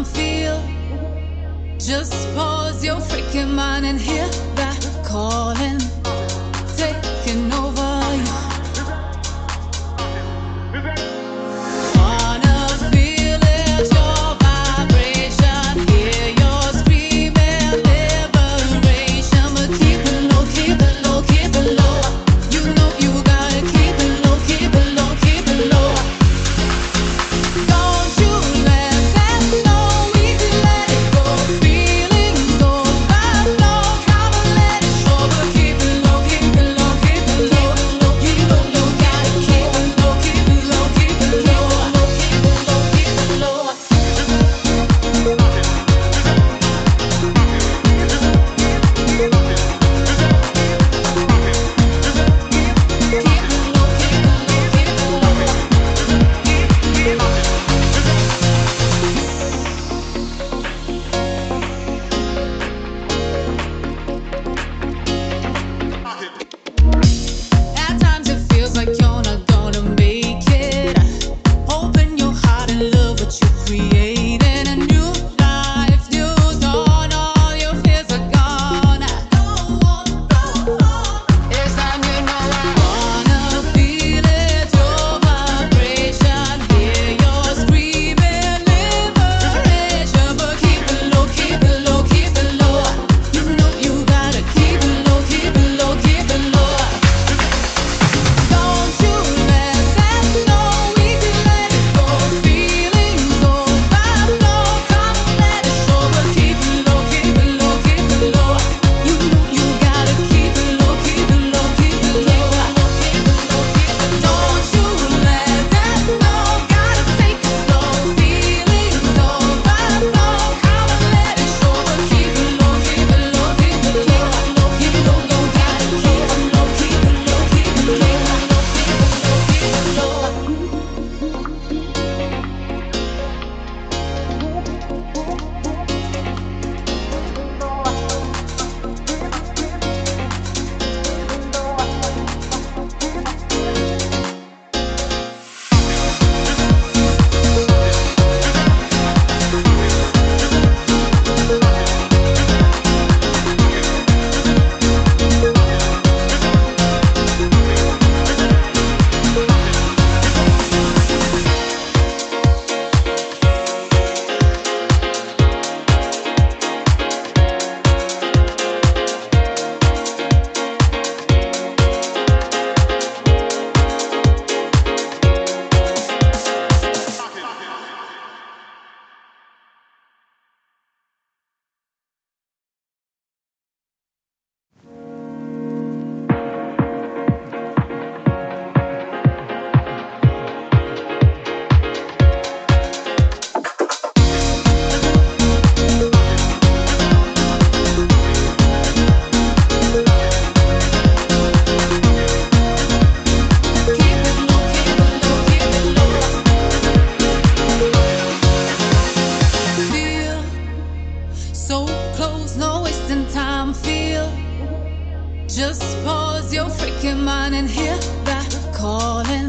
time, feel. Just pause your freaking mind and hear that calling, taking over you. Wanna feel it, your vibration, hear your screaming liberation, but keep it low, keep it low, keep it low. You know you gotta keep it low, keep it low, keep it low. Don't you let that flow, easy let it go. Feelings go by flow, come and let it show, but keep it low, keep it low, keep it low. You know you gotta keep it low, keep it low, keep it low, keep it low, keep it low. At times it feels like you're not gonna make it. Open your heart and love what you created. A new life, new dawn, all your fears are gone. It's time you know I wanna feel it, your vibration, hear your screaming liberation, but keep it low, keep it low, keep it low. You know you gotta keep it low, keep it low, keep it low. Don't you let that flow, easy let it go. Feelings go by flow, come and let it show, but keep it low, keep it low, keep it low. You know you gotta keep it low, keep it low, keep it low. Don't you let that flow, gotta take it slow. Feelings go by flow, come and let it show, but keep it low, keep it low, keep it low. You know you gotta keep it low, keep it low, keep it low. Feel so close, no wasting time, feel. Just pause your freaking mind and hear that calling,